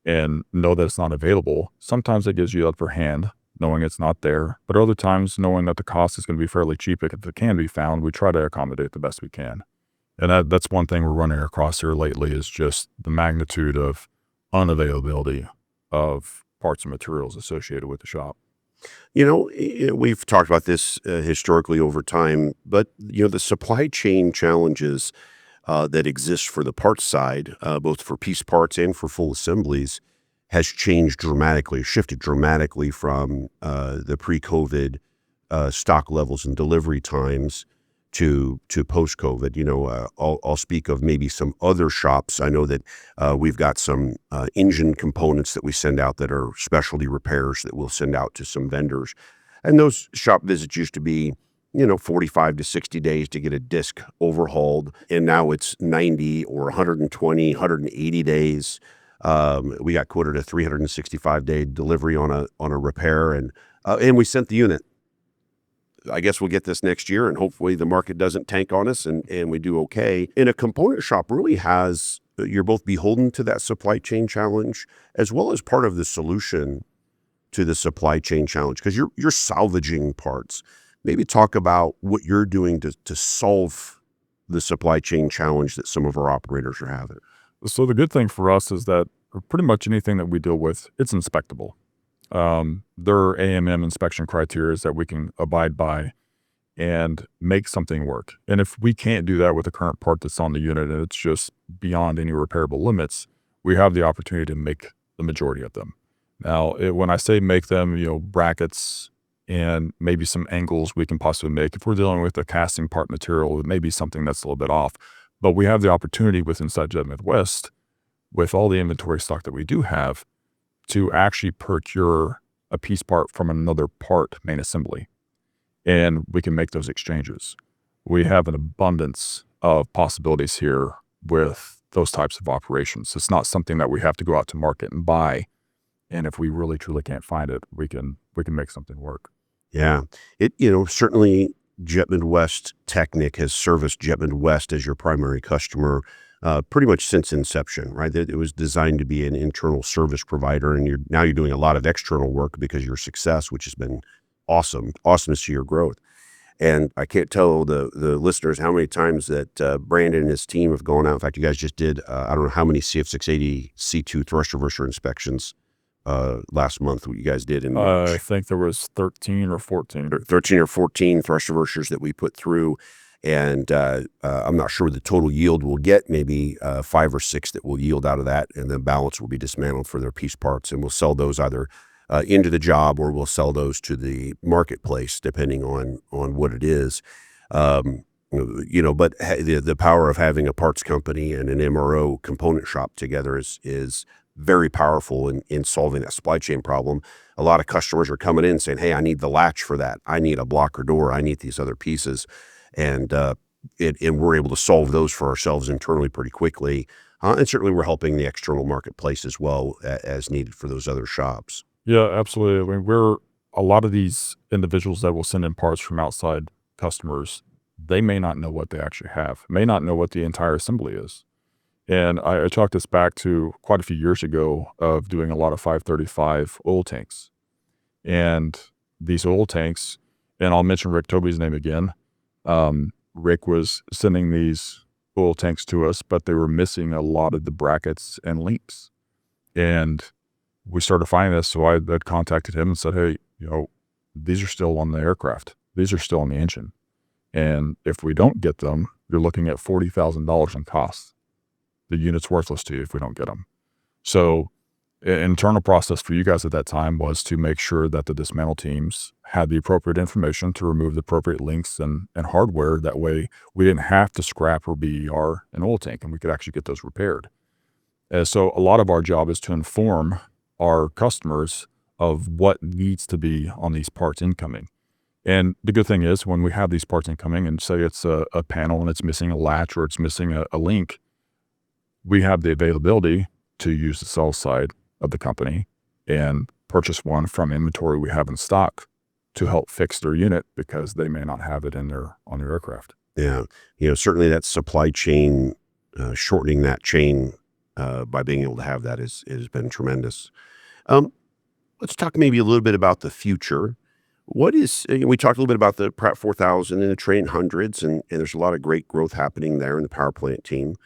and know that it's not available. Sometimes it gives you the upper hand knowing it's not there, but other times knowing that the cost is going to be fairly cheap if it can be found, we try to accommodate the best we can. And that's one thing we're running across here lately is just the magnitude of unavailability of parts and materials associated with the shop. We've talked about this historically over time, but the supply chain challenges that exist for the parts side, both for piece parts and for full assemblies, has changed dramatically, shifted dramatically from the pre-COVID stock levels and delivery times to post-COVID. I'll speak of maybe some other shops. I know that we've got some engine components that we send out that are specialty repairs that we'll send out to some vendors. And those shop visits used to be 45 to 60 days to get a disc overhauled. And now it's 90 or 120, 180 days. We got quoted a 365-day delivery on a repair, and we sent the unit. I guess we'll get this next year, and hopefully the market doesn't tank on us and we do okay. And a component shop really you're both beholden to that supply chain challenge as well as part of the solution to the supply chain challenge, because you're salvaging parts. Maybe talk about what you're doing to solve the supply chain challenge that some of our operators are having. So the good thing for us is that pretty much anything that we deal with, it's inspectable. There are AMM inspection criteria that we can abide by and make something work. And if we can't do that with the current part that's on the unit and it's just beyond any repairable limits, we have the opportunity to make the majority of them. Now, when I say make them, brackets and maybe some angles we can possibly make. If we're dealing with a casting part material, it may be something that's a little bit off. But we have the opportunity with Inside Jet Midwest, with all the inventory stock that we do have, to actually procure a piece part from another part main assembly. And we can make those exchanges. We have an abundance of possibilities here with those types of operations. It's not something that we have to go out to market and buy. And if we really truly can't find it, we can make something work. Yeah. Certainly Jet Midwest Technic has serviced Jet Midwest as your primary customer pretty much since inception, right? It was designed to be an internal service provider, and now you're doing a lot of external work because of your success, which has been awesome to see your growth. And I can't tell the listeners how many times that Brandon and his team have gone out. In fact, you guys just did, I don't know how many CF680 C2 thrust reverser inspections last month, what you guys did in March. I think there was 13 or 14. 13 or 14 thrust reversers that we put through. And I'm not sure the total yield we'll get, maybe 5 or 6 that will yield out of that, and the balance will be dismantled for their piece parts, and we'll sell those either into the job, or we'll sell those to the marketplace, depending on what it is. Um, but the power of having a parts company and an MRO component shop together is very powerful in solving that supply chain problem. A lot of customers are coming in saying, "Hey, I need the latch for that. I need a blocker door. I need these other pieces," and we're able to solve those for ourselves internally pretty quickly. And certainly, we're helping the external marketplace as well, as needed for those other shops. Yeah, absolutely. I mean, we're a lot of these individuals that will send in parts from outside customers, they may not know what they actually have, may not know what the entire assembly is. And I talked this back to quite a few years ago of doing a lot of 535 oil tanks. And these oil tanks, and I'll mention Rick Toby's name again. Rick was sending these oil tanks to us, but they were missing a lot of the brackets and links. And we started finding this, so I had contacted him and said, "Hey, these are still on the aircraft. These are still on the engine. And if we don't get them, you're looking at $40,000 in costs. The unit's worthless to you if we don't get them." So an internal process for you guys at that time was to make sure that the dismantle teams had the appropriate information to remove the appropriate links and hardware. That way we didn't have to scrap or BER an oil tank, and we could actually get those repaired. And so a lot of our job is to inform our customers of what needs to be on these parts incoming. And the good thing is, when we have these parts incoming and say it's a panel and it's missing a latch or it's missing a link, we have the availability to use the sales side of the company and purchase one from inventory we have in stock to help fix their unit, because they may not have it on their aircraft. Yeah, certainly that supply chain, shortening that chain by being able to have that has been tremendous. Um, let's talk maybe a little bit about the future. What is, we talked a little bit about the Pratt 4000 and the Trent hundreds, and there's a lot of great growth happening there in the power plant team.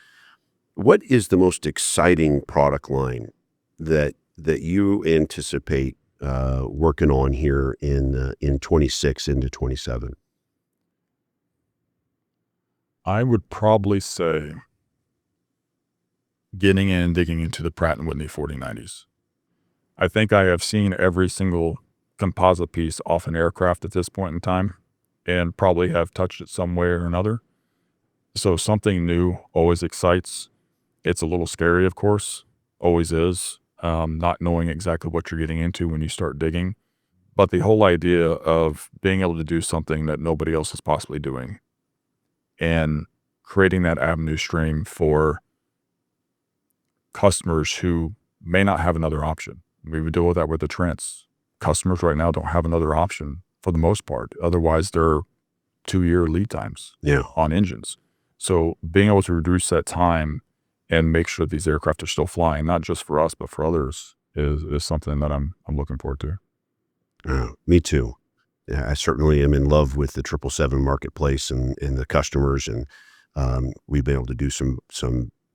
What is the most exciting product line that you anticipate working on here in 26 into 27? I would probably say getting in and digging into the Pratt & Whitney 4090s. I think I have seen every single composite piece off an aircraft at this point in time, and probably have touched it some way or another. So something new always excites. It's a little scary, of course, always is, not knowing exactly what you're getting into when you start digging. But the whole idea of being able to do something that nobody else is possibly doing, and creating that avenue stream for customers who may not have another option. We would deal with that with the Trents. Customers right now don't have another option for the most part. Otherwise, they're 2-year lead times on engines. So being able to reduce that time and make sure these aircraft are still flying, not just for us, but for others, is something that I'm looking forward to. Me too. Yeah, I certainly am in love with the 777 marketplace and the customers, and we've been able to do some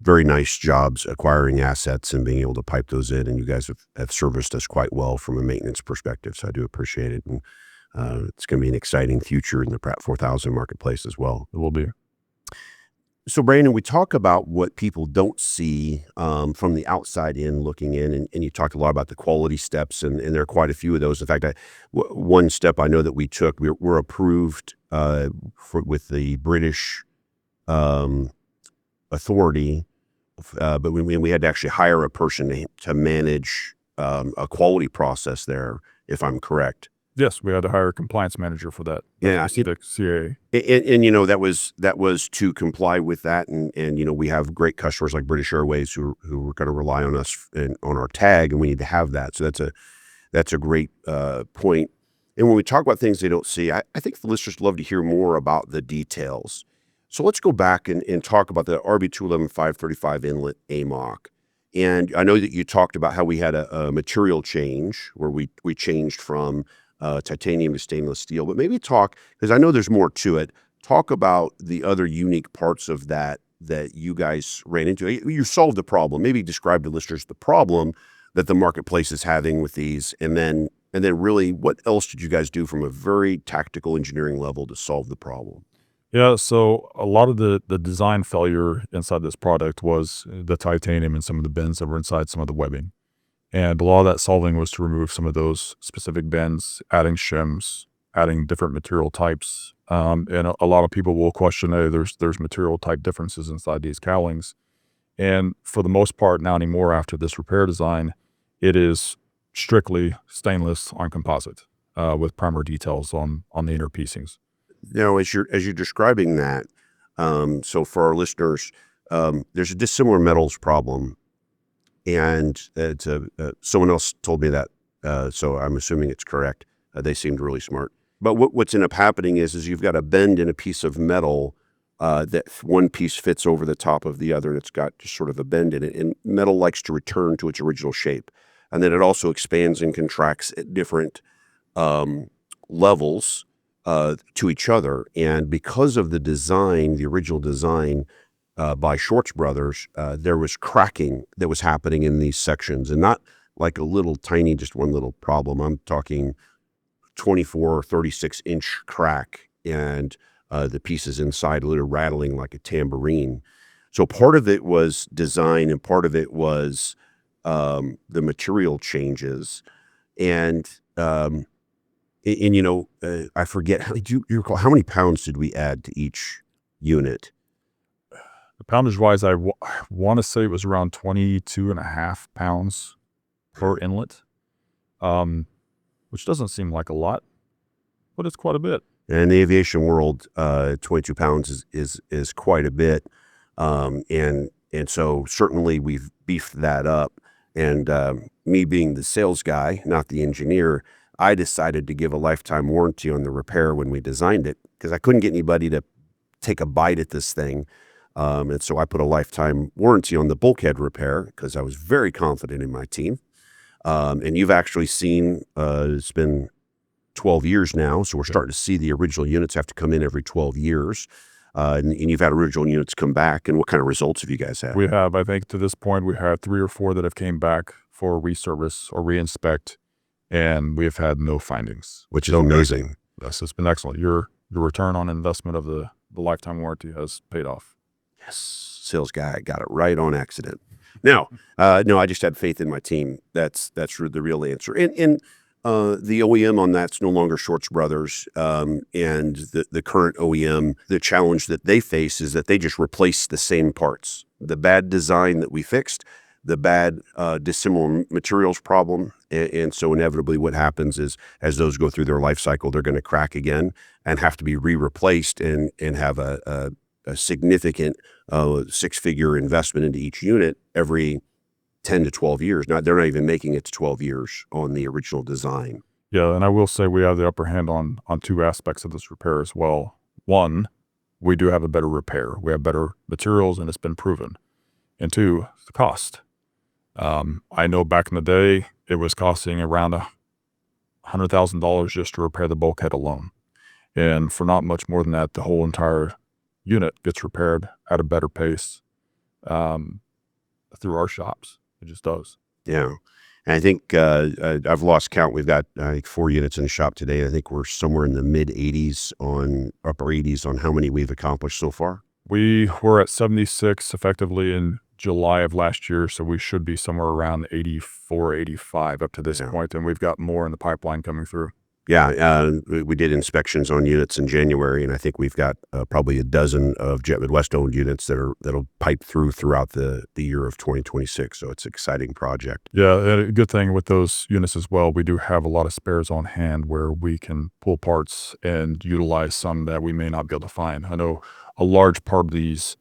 very nice jobs acquiring assets and being able to pipe those in, and you guys have serviced us quite well from a maintenance perspective, so I do appreciate it. And it's going to be an exciting future in the Pratt 4000 marketplace as well. It will be. So, Brandon, we talk about what people don't see from the outside in looking in, and you talked a lot about the quality steps, and there are quite a few of those. In fact, one step I know that we took, we're approved with the British authority, but we had to actually hire a person to manage a quality process there, if I'm correct. Yes, we had to hire a compliance manager for that. Yeah, The CAA. and that was to comply with that, and we have great customers like British Airways who are going to rely on us and on our tag, and we need to have that. So that's a great point. And when we talk about things they don't see, I think the listeners love to hear more about the details. So let's go back and talk about the RB211 535 inlet AMOC. And I know that you talked about how we had a material change where we changed from titanium to stainless steel, but maybe talk, because I know there's more to it, talk about the other unique parts of that you guys ran into. You solved the problem. Maybe describe to listeners the problem that the marketplace is having with these, and then really what else did you guys do from a very tactical engineering level to solve the problem? Yeah, so a lot of the design failure inside this product was the titanium and some of the bends that were inside some of the webbing. And a lot of that solving was to remove some of those specific bends, adding shims, adding different material types. And a lot of people will question, hey, there's material type differences inside these cowlings. And for the most part now anymore after this repair design, it is strictly stainless on composite with primer details on the inner piecings. Now, as you're describing that, so for our listeners, there's a dissimilar metals problem, and someone else told me that, so I'm assuming it's correct. They seemed really smart. But what's ended up happening is you've got a bend in a piece of metal that one piece fits over the top of the other, and it's got just sort of a bend in it. And metal likes to return to its original shape, and then it also expands and contracts at different um, levels to each other. And because of the design, the original design by Shorts Brothers, there was cracking that was happening in these sections, and not like a little tiny, just one little problem. I'm talking 24 or 36-inch crack, and the pieces inside literally rattling like a tambourine. So part of it was design, and part of it was the material changes. And I forget, do you recall how many pounds did we add to each unit? The poundage wise, I want to say it was around 22 and a half pounds per inlet, um, which doesn't seem like a lot, but it's quite a bit. In the aviation world, 22 pounds is quite a bit, and so certainly we've beefed that up. And me being the sales guy, not the engineer, I decided to give a lifetime warranty on the repair when we designed it, because I couldn't get anybody to take a bite at this thing. And so I put a lifetime warranty on the bulkhead repair because I was very confident in my team. And you've actually seen, it's been 12 years now, so we're starting to see the original units have to come in every 12 years. And you've had original units come back. And what kind of results have you guys had? We have, I think to this point, we have 3 or 4 that have came back for reservice or reinspect, and we have had no findings. Which is amazing. Yes, it's been excellent. Your return on investment of the lifetime warranty has paid off. Yes, sales guy, I got it right on accident. Now, no, I just had faith in my team. That's the real answer. And the OEM on that's no longer Shorts Brothers, and the current OEM, the challenge that they face is that they just replace the same parts. The bad design that we fixed, the bad dissimilar materials problem, and so inevitably what happens is as those go through their life cycle, they're going to crack again and have to be re-replaced and have a significant six-figure investment into each unit every 10 to 12 years. Now, they're not even making it to 12 years on the original design. Yeah, and I will say we have the upper hand on 2 aspects of this repair as well. One, we do have a better repair. We have better materials, and it's been proven. And 2, the cost. I know back in the day, it was costing around $100,000 just to repair the bulkhead alone. And for not much more than that, the whole entire unit gets repaired at a better pace through our shops. It just does. Yeah. And I think I've lost count. We've got, I think, 4 units in the shop today. I think we're somewhere in the upper 80s on how many we've accomplished so far. We were at 76 effectively in July of last year, so we should be somewhere around 84, 85 up to this point, and we've got more in the pipeline coming through. Yeah, we did inspections on units in January, and I think we've got probably a dozen of Jet Midwest-owned units that'll pipe throughout the year of 2026. So it's an exciting project. Yeah, and a good thing with those units as well, we do have a lot of spares on hand where we can pull parts and utilize some that we may not be able to find. I know a large part of these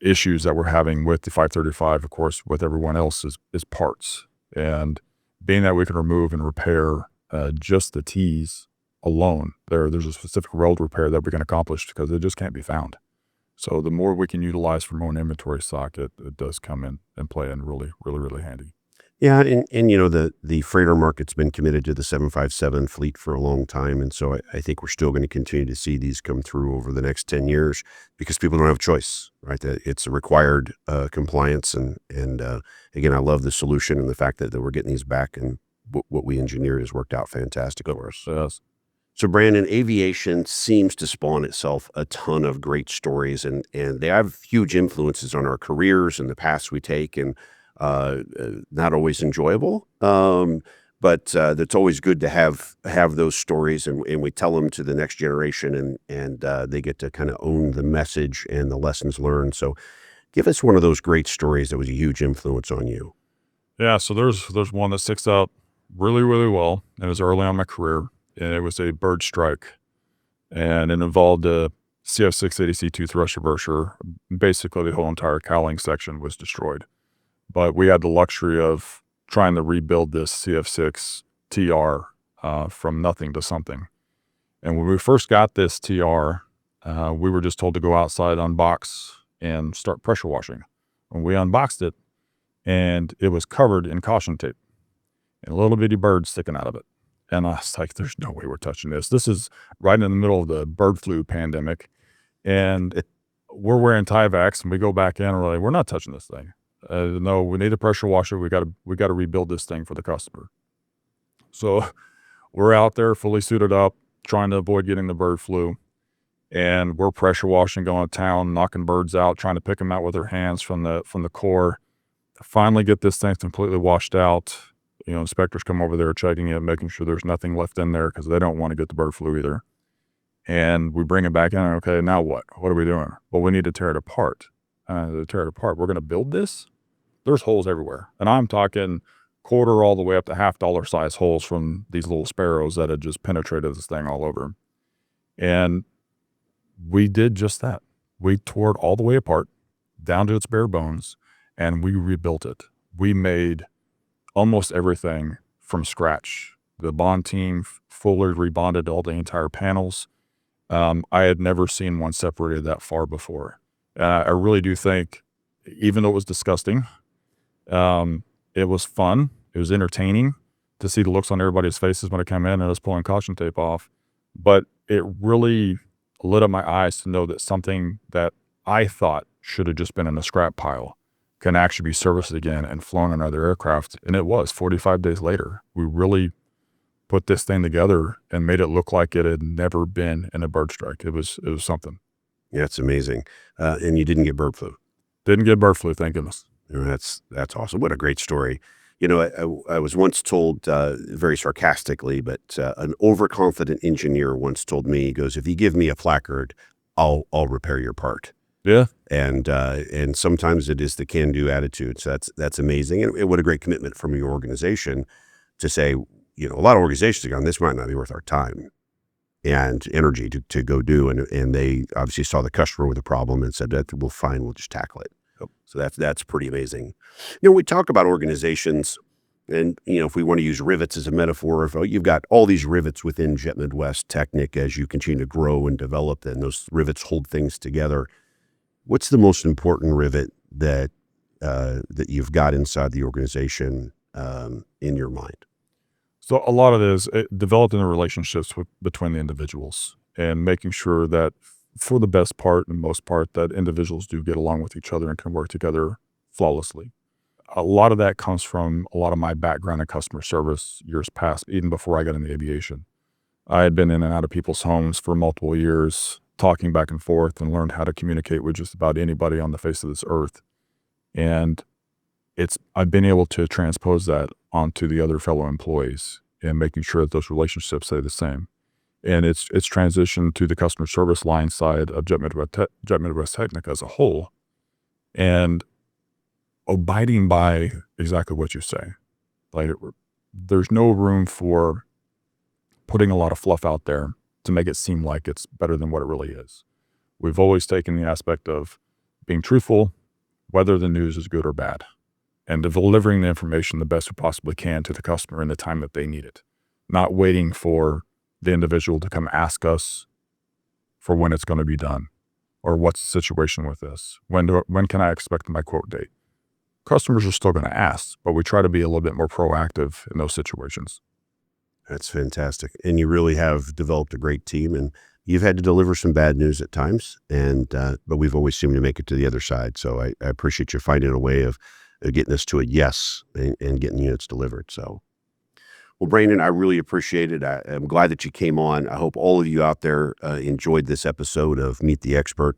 issues that we're having with the 535, of course, with everyone else is parts. And being that we can remove and repair just the T's alone, there's a specific weld repair that we can accomplish because it just can't be found. So the more we can utilize from our own inventory stock, it does come in and play in really, really, really handy. Yeah, and the freighter market's been committed to the 757 fleet for a long time, and so I think we're still going to continue to see these come through over the next 10 years because people don't have a choice, right? That it's a required compliance, and again, I love the solution and the fact that we're getting these back, and what we engineered has worked out fantastic for us. Yes. So Brandon, aviation seems to spawn itself a ton of great stories, and they have huge influences on our careers and the paths we take, and not always enjoyable. But that's always good to have those stories, and we tell them to the next generation, and they get to kind of own the message and the lessons learned. So give us one of those great stories that was a huge influence on you. Yeah, so there's one that sticks out really, really well. It was early on in my career, and it was a bird strike, and it involved a CF680C2 thrust reverser. Basically, the whole entire cowling section was destroyed. But we had the luxury of trying to rebuild this CF6 TR from nothing to something. And when we first got this TR, we were just told to go outside, unbox, and start pressure washing. When we unboxed it, and it was covered in caution tape and a little bitty bird sticking out of it. And I was like, there's no way we're touching this. This is right in the middle of the bird flu pandemic. And we're wearing Tyveks, and we go back in and we're like, we're not touching this thing. No, we need a pressure washer. We got to rebuild this thing for the customer. So we're out there fully suited up, trying to avoid getting the bird flu. And we're pressure washing, going to town, knocking birds out, trying to pick them out with our hands from the core. Finally get this thing completely washed out. You know, inspectors come over there checking it, making sure there's nothing left in there because they don't want to get the bird flu either. And we bring it back in. Okay, now what? What are we doing? Well, we need to tear it apart. We're going to build this. There's holes everywhere. And I'm talking quarter all the way up to $half size holes from these little sparrows that had just penetrated this thing all over. And we did just that. We tore it all the way apart, down to its bare bones, and we rebuilt it. We made almost everything from scratch. The bond team fully rebonded all the entire panels. I had never seen one separated that far before. I really do think, even though it was disgusting, it was fun. It was entertaining to see the looks on everybody's faces when it came in and us pulling caution tape off. But it really lit up my eyes to know that something that I thought should have just been in a scrap pile can actually be serviced again and flown on other aircraft. And it was 45 days later. We really put this thing together and made it look like it had never been in a bird strike. It was something. Yeah, it's amazing. And you didn't get bird flu. Didn't get bird flu, thank goodness. You know, that's awesome. What a great story. You know, I was once told, very sarcastically, but an overconfident engineer once told me, he goes, if you give me a placard, I'll repair your part. Yeah. And sometimes it is the can-do attitude. So that's amazing. And what a great commitment from your organization to say, you know, a lot of organizations are going, this might not be worth our time and energy to go do. And they obviously saw the customer with a problem and said, that well, fine, we'll just tackle it. So that's pretty amazing. You know, we talk about organizations, and, you know, if we want to use rivets as a metaphor, if you've got all these rivets within Jet Midwest Technic as you continue to grow and develop, and those rivets hold things together. What's the most important rivet that you've got inside the organization in your mind? So a lot of it is developing the relationships between the individuals and making sure that, for the best part and most part, that individuals do get along with each other and can work together flawlessly. A lot of that comes from a lot of my background in customer service years past, even before I got into aviation. I had been in and out of people's homes for multiple years, talking back and forth, and learned how to communicate with just about anybody on the face of this earth. And I've been able to transpose that onto the other fellow employees and making sure that those relationships stay the same. And it's transitioned to the customer service line side of Jet Midwest Technic as a whole, and abiding by exactly what you say. Like, there's no room for putting a lot of fluff out there to make it seem like it's better than what it really is. We've always taken the aspect of being truthful, whether the news is good or bad, and delivering the information the best we possibly can to the customer in the time that they need it, not waiting for the individual to come ask us for when it's going to be done, or what's the situation with this, when can I expect my quote date. Customers are still going to ask, but we try to be a little bit more proactive in those situations. That's fantastic. And you really have developed a great team, and you've had to deliver some bad news at times, but we've always seemed to make it to the other side. So I appreciate you finding a way of getting us to a yes and getting units delivered. So, Well, Brandon, I really appreciate it. I'm glad that you came on. I hope all of you out there enjoyed this episode of Meet the Expert.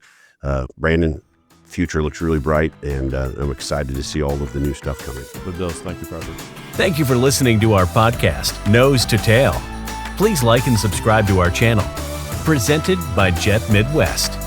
Brandon, future looks really bright, and I'm excited to see all of the new stuff coming. It does. Thank you, Patrick. Thank you for listening to our podcast, Nose to Tail. Please like and subscribe to our channel. Presented by Jet Midwest.